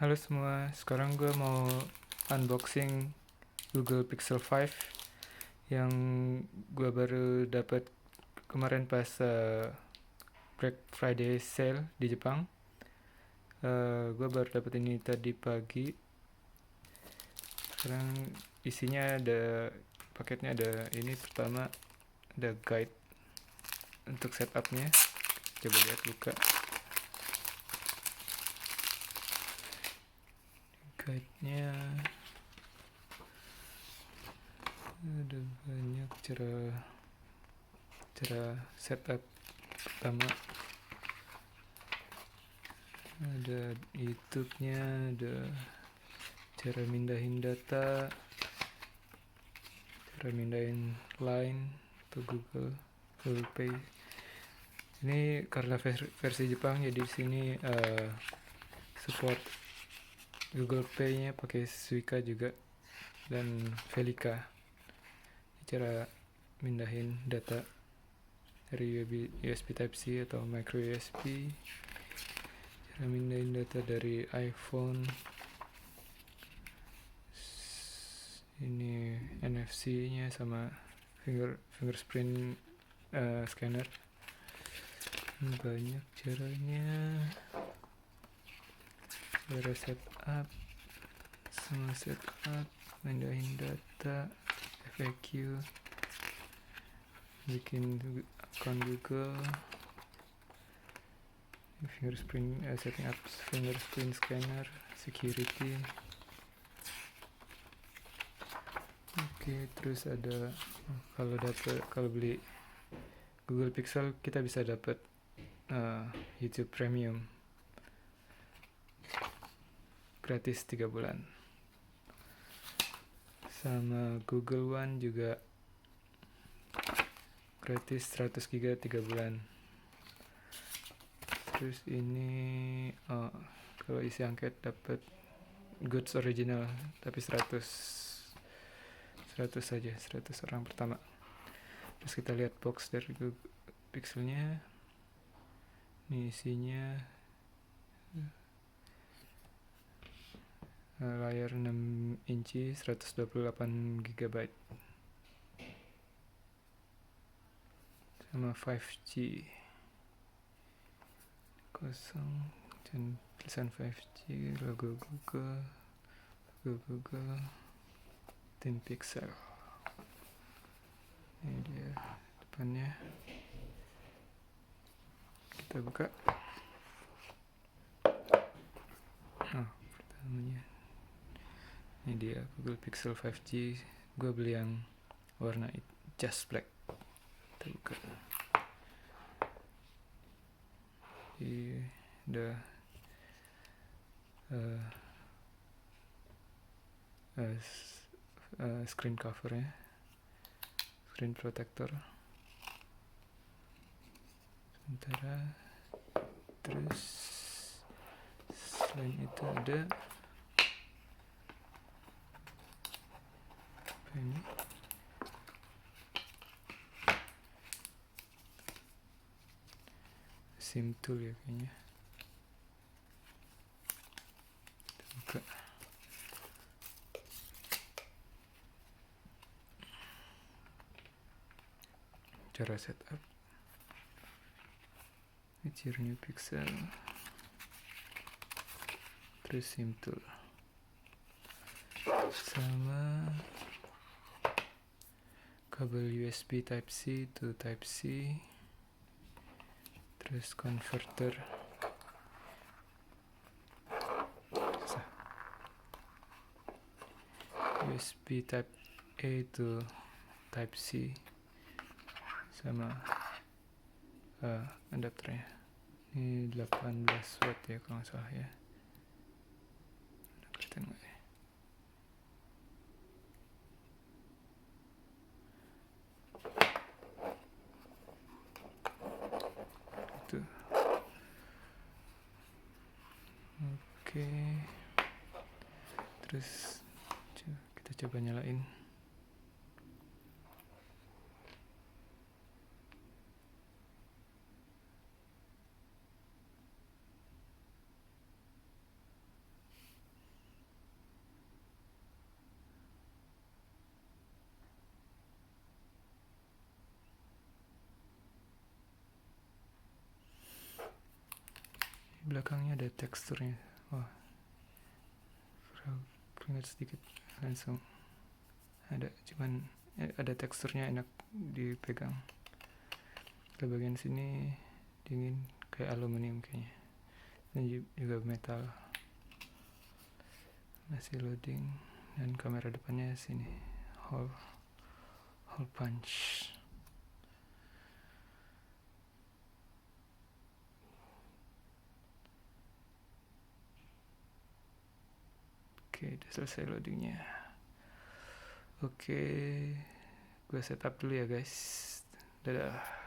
Halo semua, sekarang gue mau unboxing Google Pixel 5 yang gue baru dapat kemarin pas Black Friday sale di Jepang. Gue baru dapat ini tadi pagi. Sekarang isinya paketnya ada ini, pertama ada guide untuk setupnya. Coba lihat, buka guide-nya. Ada banyak cara setup. Pertama ada YouTube-nya, ada cara mindahin data, cara mindahin Line atau Google Pay. Ini karena versi Jepang, jadi di sini support Google Pay-nya pakai Suica juga dan Felica. Cara mindahin data dari USB Type-C atau micro USB, cara mindahin data dari iPhone, ini NFC-nya sama fingerprint scanner. Banyak caranya, cara setup, semua setup, mindahin data, FAQ, bikin akun Google, setting up fingerprint scanner, security. Oke, terus ada kalau beli Google Pixel kita bisa dapat YouTube Premium gratis 3 bulan. Sama Google One juga gratis 100 GB 3 bulan. Terus ini kalau isi angket dapat goods original tapi 100 saja, 100 orang pertama. Terus kita lihat box dari Google Pixelnya. Ini isinya layar 6 inci 128 GB sama 5G kosong dan tulisan 5G, logo Google, Tim Pixel. Ini dia depannya. Kita buka. Pertamanya ini dia Google Pixel 5G. Gue beli yang warna just black. Kita buka. Udah screen covernya, screen protector. Sementara terus selain itu ada apa ini? SIM tool ya kayaknya. Kita buka. Cara setup. It's your new Pixel. Terus SIM tool. Sama kabel USB Type-C to Type-C. Terus converter USB Type A to Type-C sama adapternya. Ini 18 watt ya kalau nggak salah ya. Kelihatan nggak ya? Itu. Oke. Terus kita coba nyalain. Di belakangnya ada teksturnya. Wah, keringat sedikit langsung ada, cuman ada teksturnya, enak dipegang. Ke bagian sini dingin, kayak aluminium kayaknya, dan juga metal. Masih loading, dan kamera depannya sini, hole punch. Oke, udah selesai loadingnya. Oke, gue setup dulu ya guys. Dadah.